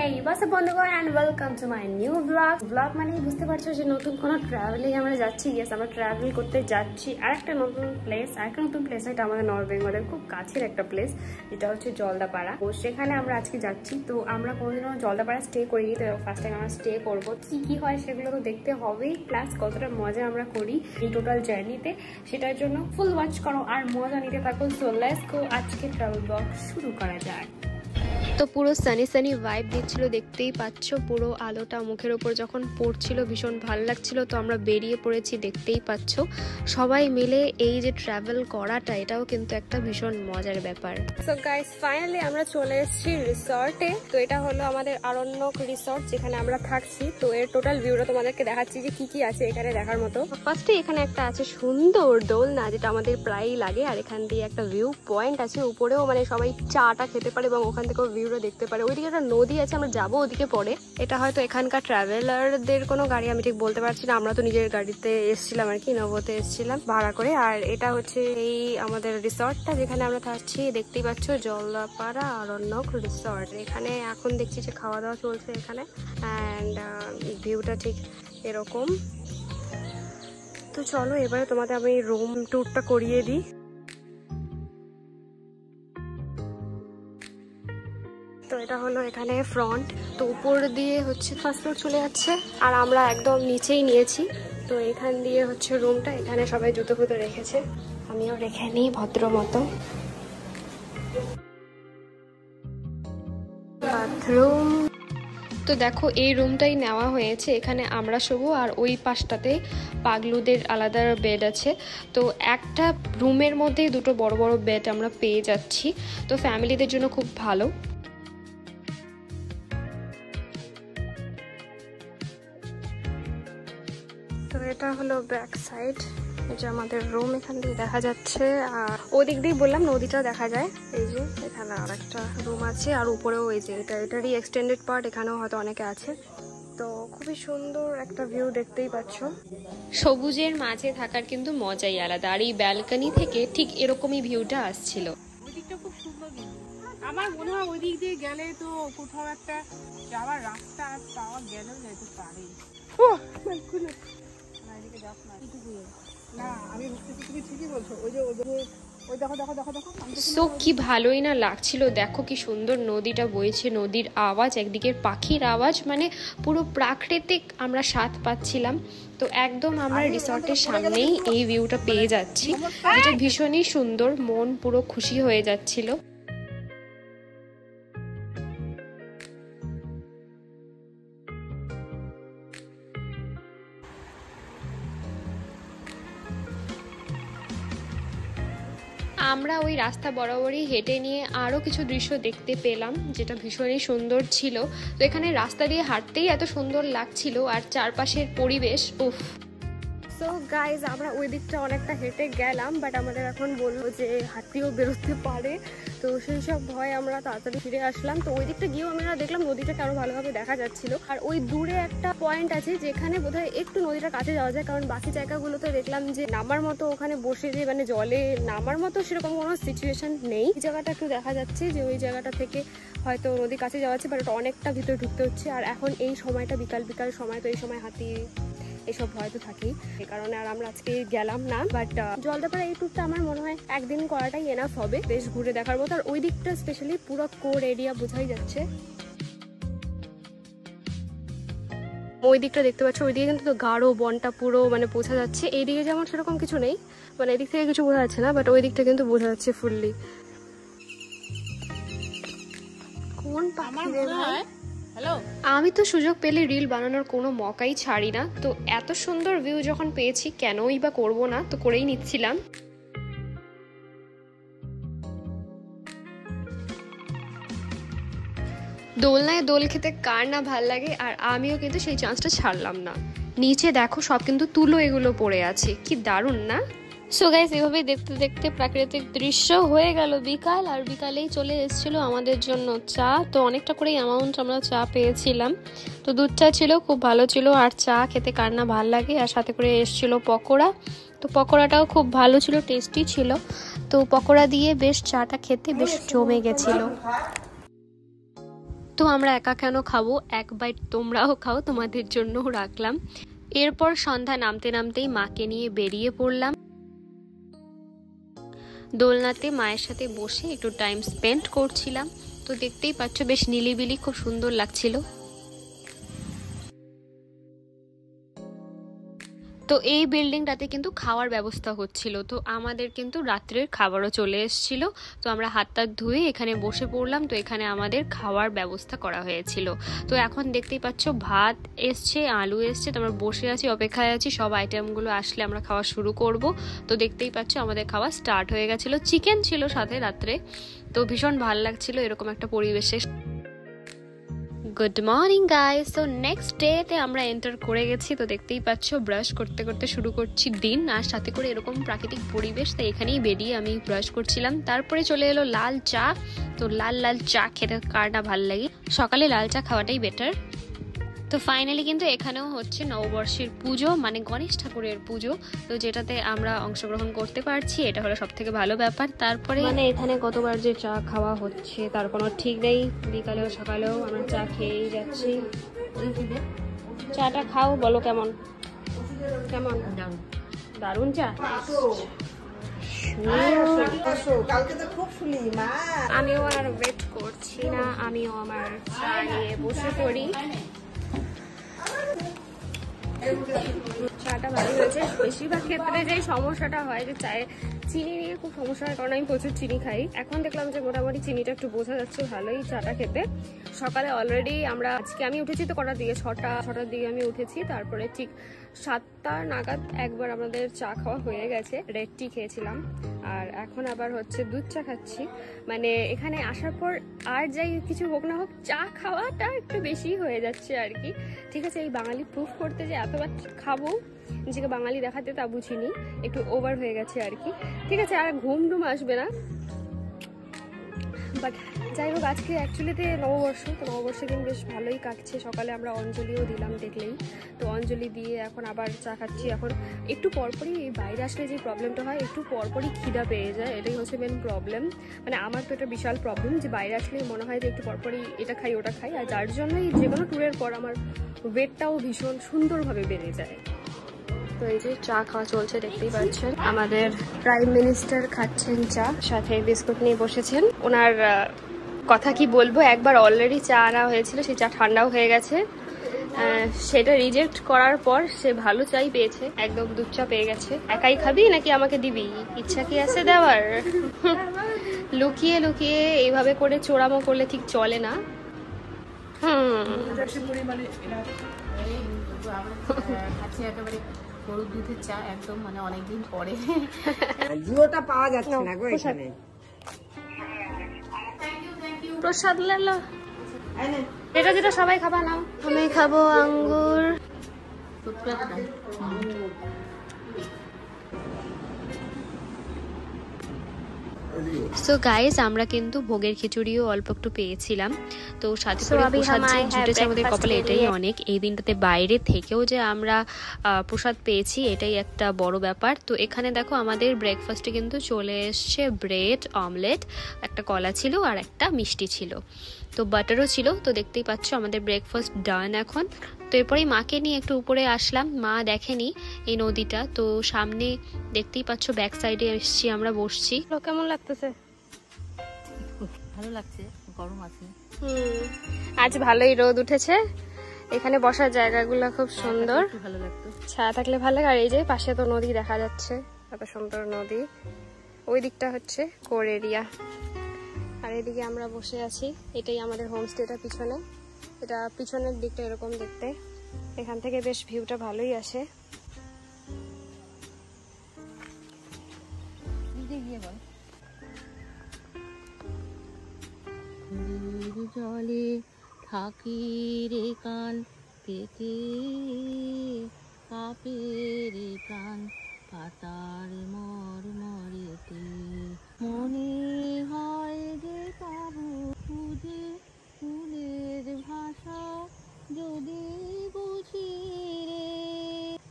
Hey, what's up বন্ধুগণ and welcome to my new vlog মানে বুঝতে পারছো যে নতুন কোনো ট্রাভেলিং আমরা যাচ্ছি। ইয়েস, আমরা ট্রাভেল করতে যাচ্ছি আরেকটা নতুন প্লেস এটা আমাদের নর্থ বেঙ্গলের খুব কাছের একটা প্লেস, যেটা হচ্ছে জলদাপাড়া। তো সেখানে আমরা আজকে যাচ্ছি। তো আমরা কোনোদিনও জলদাপাড়া স্টে করিনি, তো ফার্স্ট টাইম আমরা স্টে করবো। কি হয় সেগুলো তো দেখতে হবেই, প্লাস কতটা মজা আমরা করি এই টোটাল জার্নিতে, সেটার জন্য ফুল ওয়াচ করো আর মজা নিতে থাকো। সো লেটস গো, আজকে ট্রাভেল ব্লগ শুরু করা যাক। তো পুরো সানি ভাইব দিচ্ছিল, দেখতেই পাচ্ছ। পুরো আলোটা মুখের ওপর যখন পড়ছিল ভীষণ ভালো লাগছিল। তো আমরা বেরিয়ে পড়েছি, দেখতেই পাচ্ছ। সবাই মিলে এই যে ট্রাভেল করাটা, এটাও কিন্তু একটা ভীষণ মজার ব্যাপার। সো গাইস, ফাইনালি আমরা চলে এসেছি রিসর্টে। তো এটা হলো আমাদের আরণ্যক রিসর্ট, যেখানে আমরা থাকছি। তো এর টোটাল ভিউটা তোমাদেরকে দেখাচ্ছি যে কি আছে এখানে দেখার মতো। ফার্স্টে এখানে একটা আছে সুন্দর দোলনা, যেটা আমাদের প্রায়ই লাগে। আর এখান দিয়ে একটা ভিউ পয়েন্ট আছে, উপরেও মানে সবাই চাটা খেতে পারে এবং ওখান থেকেও ভিউটা দেখতে পারে। ওইদিকে একটা নদী আছে, আমরা যাবো ওদিকে পরে। এটা হয়তো এখানকার ট্রাভেলারদের কোনো গাড়ি, আমি ঠিক বলতে পারছি না। আমরা তো নিজের গাড়িতে এসেছিলাম আর কি, ইনোভাতে এসেছিলাম ভাড়া করে। আর এটা হচ্ছে এই আমাদের রিসর্টটা, যেখানে আমরা থাকছি। দেখতেই পাচ্ছ জলদাপাড়া আরণ্যক রিসর্ট। এখানে এখন দেখছি যে খাওয়া দাওয়া চলছে এখানে, অ্যান্ড ভিউটা ঠিক এরকম। তো চলো এবারে তোমাদের আমি রুম ট্যুরটা করিয়ে দিই। তো এটা হলো এখানে ফ্রন্ট। তো উপর দিয়ে হচ্ছে ফার্স্ট ফ্লোর চলে যাচ্ছে, আর আমরা একদম নিচেই নিয়েছি। তো এখান দিয়ে হচ্ছে রুমটা, এখানে সবাই জুতো ফুতো রেখেছে, আমিও রেখে নিই ভদ্র মতো। বাথরুম। তো দেখো এই রুমটাই নেওয়া হয়েছে, এখানে আমরা শোবো। আর ওই পাশটাতে পাগলুদের আলাদা বেড আছে। তো একটা রুমের মধ্যেই দুটো বড় বড় বেড আমরা পেয়ে যাচ্ছি। তো ফ্যামিলিদের জন্য খুব ভালো। তো এটা হলো ব্যাক সাইড, যে আমাদের রুম এখান দিয়ে দেখা যাচ্ছে। আর ওদিক দিয়ে বললাম নদীটা দেখা যায়। এই যে এখানে আর একটা রুম আছে, আর উপরেও এই যে এটারই এক্সটেন্ডেড পার্ট, এখানেও হয়তো অনেকে আছে। তো খুবই সুন্দর একটা ভিউ, দেখতেই পাচ্ছ। সবুজের মাঝে থাকার কিন্তু মজাই আলাদা। আর এই ব্যালকনি থেকে ঠিক এরকমই ভিউটা আসছিল। ওইদিকটা খুব সুন্দর, কিন্তু আমার মনে হয় ওই দিক দিয়ে গেলে তো কোথাও একটা যাওয়ার রাস্তা পাওয়া গেলেও যেতে পারে। সো কি ভালোই না লাগছিল। দেখো কি সুন্দর নদীটা বইছে, নদীর আওয়াজ, একদিকে পাখির আওয়াজ, মানে পুরো প্রাকৃতিক আমরা স্বাদ পাচ্ছিলাম। তো একদম আমরা রিসর্টের সামনেই এই ভিউটা পেয়ে যাচ্ছি, যেটা ভীষণই সুন্দর। মন পুরো খুশি হয়ে যাচ্ছিল। আমরা ওই রাস্তা বরাবরই হেঁটে নিয়ে আরও কিছু দৃশ্য দেখতে পেলাম, যেটা ভীষণই সুন্দর ছিল। তো এখানে রাস্তা দিয়ে হাঁটতেই এত সুন্দর লাগছিল, আর চারপাশের পরিবেশ উফ। সো গাইজ, আমরা ওই দিকটা অনেকটা হেঁটে গেলাম, বাট আমাদের এখন বললো যে হাতিও বেরোতে পারে। তো সেই সব ভয় আমরা তাড়াতাড়ি ফিরে আসলাম। তো ওই দিকটা গিয়েও আমরা দেখলাম নদীটাকে আরো ভালোভাবে দেখা যাচ্ছিল। আর ওই দূরে একটা পয়েন্ট আছে, যেখানে বোধহয় একটু নদীটার কাছে যাওয়া যায়, কারণ বাকি জায়গাগুলোতে দেখলাম যে নামার মতো ওখানে বসে যে মানে জলে নামার মতো সেরকম কোনো সিচুয়েশন নেই। এই জায়গাটা একটু দেখা যাচ্ছে যে ওই জায়গাটা থেকে হয়তো নদীর কাছে যাওয়া যাচ্ছে, বাট ওটা অনেকটা ভিতরে ঢুকতে হচ্ছে। আর এখন এই সময়টা বিকাল সময়, তো এই সময় হাতি এসব ভয় তো থাকেই, এই কারণে আর আমরা আজকে গেলাম না। বাট জলদাপাড়া এই ট্যুরটা আমার মনে হয় একদিন করাটাই এনাফ হবে, বেশ ঘুরে দেখার মতো। আর ওই দিকটা স্পেশালি পুরো কোর এরিয়া বোঝাই যাচ্ছে। ওই দিকটা দেখতে পাচ্ছ, ওই দিকে কিন্তু তো গাঢ় বনটা পুরো মানে বোঝা যাচ্ছে। এইদিকে যেমন সেরকম কিছু নেই, মানে এদিক থেকে কিছু বোঝা যাচ্ছে না, বাট ওই দিকটা কিন্তু বোঝা যাচ্ছে ফুললি। কোন পাখি রে ভাই? আমি তো সুযোগ পেলে রিল বানানোর কোনো মকাই ছাড়ি না। তো এত সুন্দর ভিউ যখন পেয়েছি, কেনই বা করবো না, তো করেই নিচ্ছিলাম। দোলনায় দোল খেতে কার না ভাল লাগে, আর আমিও কিন্তু সেই চান্সটা ছাড়লাম না। নিচে দেখো সব কিন্তু তুলো এগুলো পড়ে আছে, কি দারুণ না? সো গাইস, এভাবেই দেখতে দেখতে প্রাকৃতিক দৃশ্য হয়ে গেল বিকাল। আর বিকালেই চলে এসেছিল আমাদের জন্য চা। তো অনেকটা করে অ্যামাউন্ট আমরা চা পেয়েছিলাম। তো দুধ চা ছিল, খুব ভালো ছিল। আর চা খেতে কার না ভাল লাগে। আর সাথে করে এসেছিল পকোড়া। তো পকোড়াটাও খুব ভালো ছিল, টেস্টি ছিল। তো পকোড়া দিয়ে বেশ চাটা খেতে বেশ জমে গেছিল। তো আমরা একা কেন খাবো, এক বাইট তোমরাও খাও, তোমাদের জন্যও রাখলাম। এরপর সন্ধ্যা নামতে নামতেই মাকে নিয়ে বেরিয়ে পড়লাম। দোলনাতে মায়ের সাথে বসে একটু টাইম স্পেন্ড করছিলাম। তো দেখতেই পাচ্ছ বেশ নিলিবিলি, খুব সুন্দর লাগছিল। তো এই বিল্ডিংটাতে কিন্তু খাওয়ার ব্যবস্থা হচ্ছিল, তো আমাদের কিন্তু রাত্রের খাবারও চলে এসেছিল। তো আমরা হাত টাত ধুয়ে এখানে বসে পড়লাম। তো এখানে আমাদের খাওয়ার ব্যবস্থা করা হয়েছিল। তো এখন দেখতেই পাচ্ছ ভাত এসছে, আলু এসছে, তো আমরা বসে আছি, অপেক্ষায় আছি সব আইটেমগুলো আসলে আমরা খাওয়া শুরু করব। তো দেখতেই পাচ্ছ আমাদের খাওয়া স্টার্ট হয়ে গেছিলো। চিকেন ছিল সাথে রাত্রে, তো ভীষণ ভালো লাগছিল এরকম একটা পরিবেশে। Good morning guys. তো নেক্সট ডেতে আমরা এন্টার করে গেছি। তো দেখতেই পাচ্ছ ব্রাশ করতে করতে শুরু করছি দিন, আর সাথে করে এরকম প্রাকৃতিক পরিবেশ, তো এখানেই বেরিয়ে আমি ব্রাশ করছিলাম। তারপরে চলে এলো লাল চা। তো লাল লাল চা খেতে কার না ভালো লাগে, সকালে লাল চা খাওয়াটাই বেটার। তো ফাইনালি কিন্তু এখানেও হচ্ছে নববর্ষের পুজো, মানে গণেশ ঠাকুরের পুজো, তো যেটাতে আমরা অংশগ্রহণ করতে পারছি, এটা হলো সব থেকে ভালো ব্যাপার। তারপরে মানে এখানে কতবার যে চা খাওয়া হচ্ছে তার কোনো ঠিক নেই, বিকালেও সকালেও আমরা চা খেয়েই যাচ্ছি। চাটা খাও, বলো কেমন কেমন? দারুণ চা। আমিও আর ওয়েট করছি না, আমিও আমার চা নিয়ে বসে পড়ি। চাটা ভালো হয়েছে। বেশিরভাগ ক্ষেত্রে যে সমস্যাটা হয় যে চায়ে চিনি নিয়ে খুব সমস্যা হয়, কারণ আমি প্রচুর চিনি খাই। এখন দেখলাম যে মোটামুটি চিনিটা একটু বোঝা যাচ্ছে ভালোই চাটা খেতে। সকালে অলরেডি আজকে আমি উঠেছি তো কটার দিকে, ছটার দিকে আমি উঠেছি। তারপরে ঠিক 7টা নাগাদ একবার আমাদের চা খাওয়া হয়ে গেছে, রেড টি খেয়েছিলাম, আর এখন আবার হচ্ছে দুধ চা খাচ্ছি। মানে এখানে আসার পর আর যাই কিছু হোক না হোক, চা খাওয়াটা একটু বেশি হয়ে যাচ্ছে আর কি। ঠিক আছে, এই বাঙালি প্রুফ করতে যে এতবার খাবো, নিজেকে বাঙালি দেখাতে, তা বুঝিনি, একটু ওভার হয়ে গেছে আর কি। ঠিক আছে, আর ঘুম টুম আসবে না। বাট যাই হোক, আজকে অ্যাকচুয়ালিতে নববর্ষ, তো নববর্ষের দিন বেশ ভালোই কাটছে। সকালে আমরা অঞ্জলিও দিলাম দেখলেই, তো অঞ্জলি দিয়ে এখন আবার চা খাচ্ছি। এখন একটু পরপরই বাইরে আসলে যে প্রবলেমটা হয়, একটু পরপরই খিদা পেয়ে যায়, এটাই হচ্ছে মেন প্রবলেম। মানে আমার তো এটা বিশাল প্রবলেম যে বাইরে আসলেই মনে হয় যে একটু পরপরই এটা খাই ওটা খাই, আর যার জন্যই যে কোনো ট্যুরের পর আমার ওয়েটটাও ভীষণ সুন্দরভাবে বেড়ে যায়। তো এই যে চা খাওয়া চলছে, দেখতেই পাচ্ছেন আমাদের প্রাইম মিনিস্টার খাচ্ছেন চা, সাথে বিস্কুট নিয়ে বসেছেন। ওনার কথা কি বলবো, একবার অলরেডি চা আনা হয়েছিল, সেই চা ঠান্ডাও হয়ে গেছে। সেটা রিজেক্ট করার পর সে ভালো চাই পেয়েছে, একদম দুধ চা পেয়ে গেছে। একাই খাবি নাকি আমাকে দিবি, ইচ্ছা কি আছে দেওয়ার? লুকিয়ে লুকিয়ে এইভাবে করে চোরামো করলে ঠিক চলে না। গরুর দুধের চা একদম, মানে অনেকদিন পরে। জিওটা পাওয়া যাচ্ছে না গো এখানে। প্রসাদ লালো, এটা যেটা সবাই খাবা নাও। আমি খাবো আঙ্গুর। সো গাইস, আমরা কিন্তু ভোগের খিচুড়িও অল্প একটু পেয়েছিলাম, তো সাথে করে প্রসাদ যে জুটেছে আমাদের কপালে, এটাই অনেক। এই দিনটাতে বাইরে থেকেও যে আমরা প্রসাদ পেয়েছি, এটাই একটা বড় ব্যাপার। তো এখানে দেখো আমাদের ব্রেকফাস্টে কিন্তু চলে এসছে ব্রেড অমলেট, একটা কলা ছিল আর একটা মিষ্টি ছিল, তো বাটারও ছিল। তো দেখতেই পাচ্ছ আমাদের ব্রেকফাস্ট ডান এখন। তো এরপরেই মাকে নিয়ে একটু উপরে আসলাম, মা দেখেনি এই নদীটা, তো সামনে দেখতেই পাচ্ছ ব্যাক সাইডে এসছি আমরা, বসছি। কেমন লাগতেছে? ভালো লাগছে, গরম আছে। আজ ভালোই রোদ উঠেছে, এখানে বসার জায়গাগুলো খুব সুন্দর, ভালো লাগতো, ছায়া থাকলে ভালো লাগে। আর এই যে পাশে তো নদী দেখা যাচ্ছে, এত সুন্দর নদী। ওই দিকটা হচ্ছে কোর এরিয়া, আর এদিকে আমরা বসে আছি। এটাই আমাদের হোমস্টেটা পিছনে, এটা পিছনের দিকটা এরকম দেখতে। এখান থেকে বেশ ভিউটা ভালোই আসে। জলে থাকি রে কান পেতে, কাপে রে প্রাণ পাতার মরমরেতে, মনে হয় যে পাবো খুঁজে ফুলের ভাষা, যদি বুঝি রে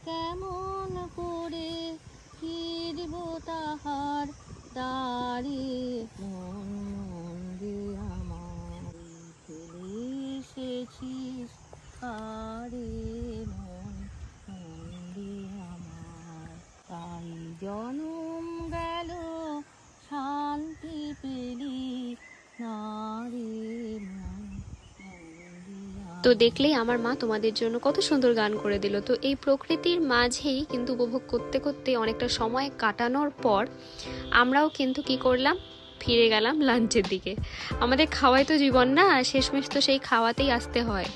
কেমন করে ফিরব তাহার দাঁড়িয়ে, মন মন রে আমার ছেলে গেছিস আরে মন মন্দি আমার, তাই জনম গেল শান্তি পেলি না রে মন। তো দেখলেই আমার মা তোমাদের জন্য কত সুন্দর গান করে দিল। তো এই প্রকৃতির মাঝেই কিন্তু উপভোগ করতে করতে অনেকটা সময় কাটানোর পর আমরাও কিন্তু কি করলাম, ফিরে গেলাম লাঞ্চের দিকে। আমাদের খাওয়াই তো জীবন না, শেষমেশ তো সেই খাওয়াতেই আসতে হয়।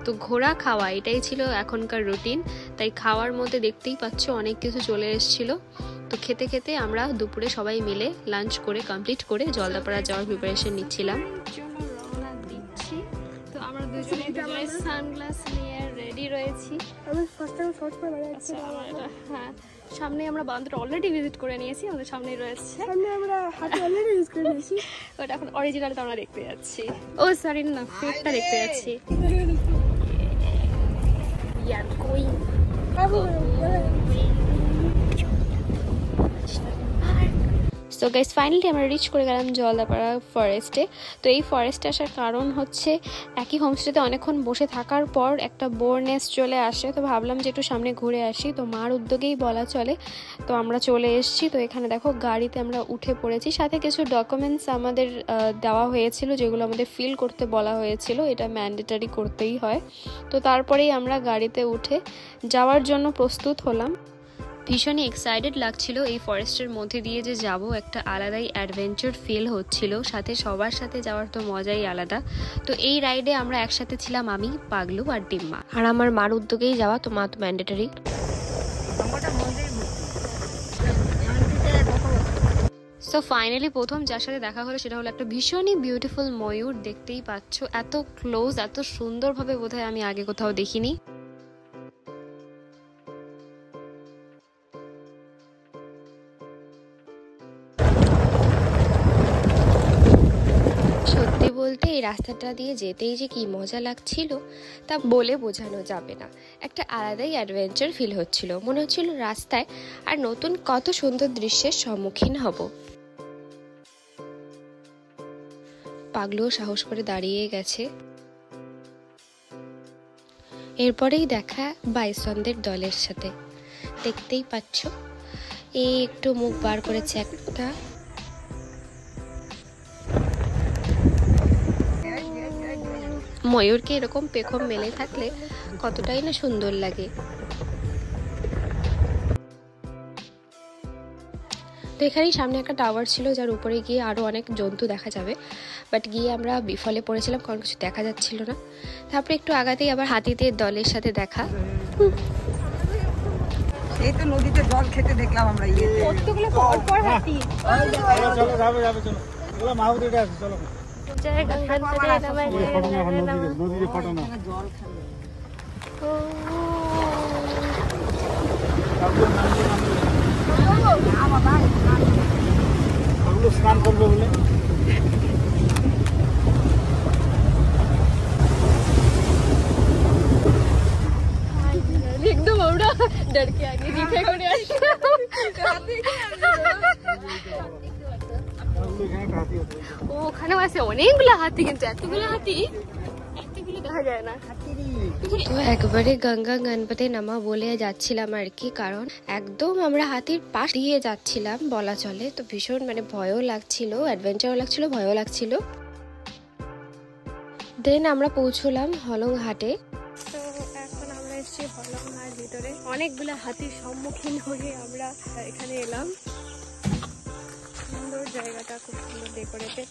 তো ঘোরা খাওয়া এটাই ছিল এখনকার রুটিন। তাই খাওয়ার মধ্যে দেখতেই পাচ্ছ অনেক কিছু চলে এসেছিল। তো খেতে খেতে আমরা দুপুরে সবাই মিলে লাঞ্চ করে কমপ্লিট করে জলদাপাড়া যাওয়ার প্রিপারেশন নিচ্ছিলাম। তো আমরা দুজনে সানগ্লাস নিয়ে রেডি রয়েছি। আমি ফার্স্ট টাইম শর্ট পরে বের হচ্ছি। হ্যাঁ, সামনে আমরা বান্দর অলরেডি ভিজিট করে নিয়েছি, আমাদের সামনেই রয়েছে। সামনে আমরা হাতে অলরেডি ভিজিট করে নিয়েছি, বাট এখন অরিজিনালটা আমরা দেখতে যাচ্ছি। ও সরি না, ফেকটা দেখতে যাচ্ছি। We are going. So guys finally আমরা রিচ করে গেলাম জলদাপাড়া ফরেস্টে। তো এই ফরেস্টে আসার কারণ হচ্ছে একই হোমস্টেতে অনেকক্ষণ বসে থাকার পর একটা বোরনেস চলে আসে। তো ভাবলাম যে একটু সামনে ঘুরে আসি, তো মার উদ্যোগেই বলা চলে। তো আমরা চলে এসেছি। তো এখানে দেখো গাড়িতে আমরা উঠে পড়েছি, সাথে কিছু ডকুমেন্টস আমাদের দেওয়া হয়েছিল যেগুলো আমাদের ফিল করতে বলা হয়েছিল, এটা ম্যান্ডেটারি করতেই হয়। তো তারপরেই আমরা গাড়িতে উঠে যাওয়ার জন্য প্রস্তুত হলাম। ভীষণই এক্সাইটেড লাগছিল এই ফরেস্টের মধ্যে দিয়ে যে যাব, একটা আলাদাই অ্যাডভেঞ্চার ফিল হচ্ছিল, সাথে সবার সাথে যাওয়ার তো মজাই আলাদা। তো এই রাইডে আমরা একসাথে ছিলাম আমি, পাগলু আর ডিম্মা, আর আমার মার উদ্যোগেই যাওয়া, তো মা তো ম্যান্ডেটারি। সো ফাইনালি প্রথম যার সাথে দেখা হলো সেটা হলো একটা ভীষণই বিউটিফুল ময়ূর। দেখতেই পাচ্ছ এত ক্লোজ, এত সুন্দরভাবে বোধহয় আমি আগে কোথাও দেখিনি। সত্যি বলতে এই রাস্তাটা দিয়ে যেতেই যে কি মজা লাগছিল তা বলে বোঝানো যাবে না। একটা আলাদাই অ্যাডভেঞ্চার ফিল হচ্ছিল, মনে হচ্ছিল রাস্তায় আর নতুন কত সুন্দর দৃশ্যের সম্মুখীন হব। পাগলুও সাহস করে দাঁড়িয়ে গেছে। এরপরেই দেখা বাইসনদের দলের সাথে, দেখতেই পাচ্ছ এই একটু মুখ বার করেছে একটা। ময়ূরকে এরকম পেখম মেলে থাকলে কতটাই না সুন্দর লাগে। তো এখানেই সামনে একটা টাওয়ার ছিল যার উপরে গিয়ে আরো অনেক জন্তু দেখা যাবে, বাট গিয়ে আমরা বিফলে পড়েছিলাম কারণ কিছু দেখা যাচ্ছিল না। তারপরে একটু আগাতেই আবার হাতিদের দলের সাথে দেখা। এই তো নদীতে জল খেতে দেখলাম আমরা, ইয়েতে কতগুলো পর হাতি। চলো যাবে যাবে, চলো এগুলো মাহুদিটা আছে, চলো নদীতে ফটো না। স্নান করবে বলে একদম আমরা ডরকে আগে দিকে করে আসি। ওখানেও আছে অনেকগুলো হাতি, কিন্তু এতগুলো হাতি এতগুলো দেখা যায় না। তো একবারে গঙ্গা গণপতি নামা বলে যাচ্ছিলাম আর কি, কারণ একদম আমরা হাতির পাশ দিয়ে যাচ্ছিলাম বলা চলে। তো ভীষণ মানে ভয়ও লাগছিল, অ্যাডভেঞ্চারও লাগছিল, ভয়ও লাগছিল। দেন আমরা পৌঁছলাম হলং হাটে। তো এখন আমরা এসেছি হলং হাট ভিতরে, অনেকগুলো হাতির সম্মুখীন হয়ে আমরা এখানে এলাম। সুন্দর জায়গাটা, খুব সুন্দর ডেকোরেটেড।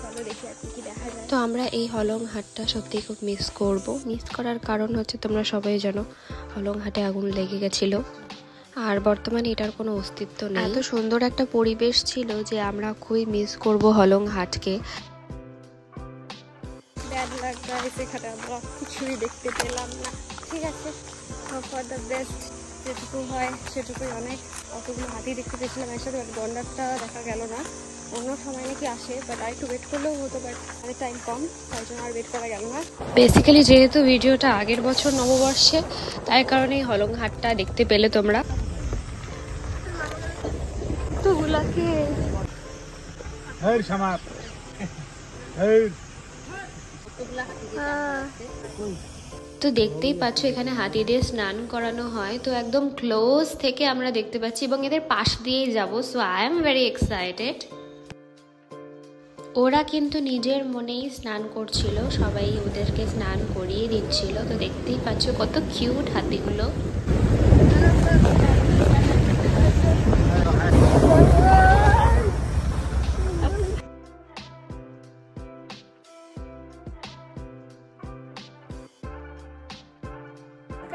চলো দেখি আর কি দেখা যায়। তো আমরা এই হলং হাটটা সত্যি খুব মিস করব। মিস করার কারণ হচ্ছে তোমরা সবাই জানো হলং হাটে আগুন লেগে গেছিল, আর বর্তমানে এটার কোনো অস্তিত্ব নেই। এত সুন্দর একটা পরিবেশ ছিল যে আমরা খুবই মিস করব হলং হাটকে। ব্যাড লাক গাইস, এখানে আমরা কিছুই দেখতে পেলাম না। ঠিক আছে, ফর দ্য বেস্ট, যেটুকু হয় সেটুকুই অনেক। অতগুলো হাতি দেখতে পেয়েছিলাম একসাথে, গন্ডারটা দেখা গেল না। অন্য সময় নাকি আসে, বাট আর একটু ওয়েট করলেও হতো, বাট আমাদের টাইম কম, তাই জন্য আর ওয়েট করা গেল না। বেসিক্যালি যেহেতু ভিডিওটা আগের বছর নববর্ষে, তাই কারণেই হলং হাটটা দেখতে পেলে তোমরা। তোগুলাকে হেই সামার, হেই এগুলা হাতি দিয়ে চান করাচ্ছে। তো দেখতেই পাচ্ছ এখানে হাতি দিয়ে স্নান করানো হয়, তো একদম ক্লোজ থেকে আমরা দেখতে পাচ্ছি এবং এদের পাশ দিয়েই যাব। So I am very excited. ওরা কিন্তু নিজের মনেই স্নান করছিল, সবাই ওদেরকে স্নান করিয়ে দিচ্ছিল। তো দেখতেই পাচ্ছ কত cute হাতিগুলো।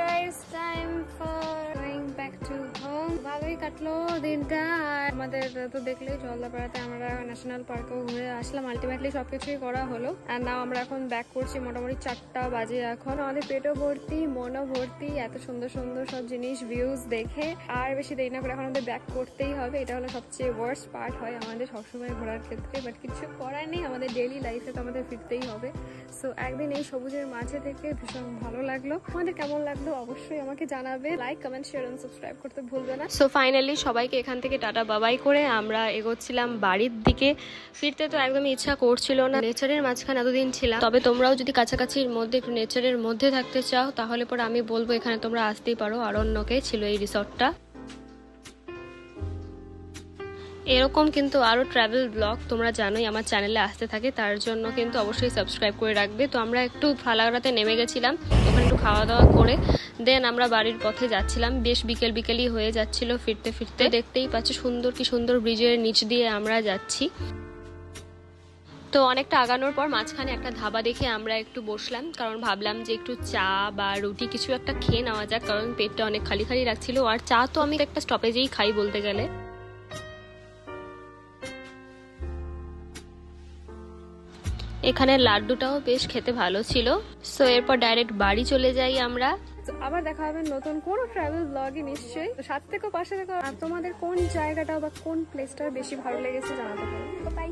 Guys, time for going back to home. ভালোই কাটলো দিনটা। আর আমাদের তো দেখলেই জলদাপাড়াতে আমরা ন্যাশনাল পার্কেও ঘুরে আসলাম। আলটিমেটলি সবকিছুই করা হলো। আর নাও আমরা এখন ব্যাক করছি, মোটামুটি 4টা বাজে এখন। আমাদের পেটও ভর্তি, মনও ভর্তি, এত সুন্দর সুন্দর সব জিনিস ভিউজ দেখে। আর বেশি দেরি না করে এখন আমাদের ব্যাক করতেই হবে। এটা হলো সবচেয়ে ওয়ার্স্ট পার্ট হয় আমাদের সবসময় ঘোরার ক্ষেত্রে, বাট কিছু করার নেই, আমাদের ডেইলি লাইফে তো আমাদের ফিরতেই হবে। সো একদিন এই সবুজের মাঝে থেকে ভীষণ ভালো লাগলো। আমাদের কেমন লাগলো অবশ্যই আমাকে জানাবে। Like, comment, share and subscribe করতে ভুলবে না। সো ফাইনালি সবাইকে এখান থেকে টাটা বাবাই করে আমরা এগোচ্ছিলাম বাড়ির দিকে। ফিরতে তো একদমই ইচ্ছা করছিল না, নেচারের মাঝখানে এতদিন ছিলাম। তবে তোমরাও যদি কাছাকাছির মধ্যে একটু নেচারের মধ্যে থাকতে চাও তাহলে পরে আমি বলবো এখানে তোমরা আসতেই পারো। আরণ্যকে ছিল এই রিসর্টটা। এরকম কিন্তু আরও ট্রাভেল ব্লগ তোমরা জানোই আমার চ্যানেলে আসতে থাকে, তার জন্য কিন্তু অবশ্যই সাবস্ক্রাইব করে রাখবে। তো আমরা একটু ফালাগড়াতে নেমে গেছিলাম, ওখানে একটু খাওয়া দাওয়া করে দেন আমরা বাড়ির পথে যাচ্ছিলাম। বেশ বিকেল বিকেলই হয়ে যাচ্ছিল ফিরতে ফিরতে। দেখতেই পাচ্ছ সুন্দর কি সুন্দর ব্রিজের নিচ দিয়ে আমরা যাচ্ছি। তো অনেকটা আগানোর পর মাঝখানে একটা ধাবা দেখে আমরা একটু বসলাম, কারণ ভাবলাম যে একটু চা বা রুটি কিছু একটা খেয়ে নেওয়া যাক, কারণ পেটটা অনেক খালি খালি রাখছিল। আর চা তো আমি একটা স্টপেজেই খাই বলতে গেলে। এখানে লাড্ডুটাও বেশ খেতে ভালো ছিল। সো এরপর ডাইরেক্ট বাড়ি চলে যাই আমরা। তো আবার দেখা হবে নতুন কোনো ট্রাভেল ব্লগে নিশ্চয়ই। তো সাথে থেকো, পাশে থেকো। আর তোমাদের কোন জায়গাটা বা কোন প্লেসটা বেশি ভালো লেগেছে জানাতে পারো। বাই।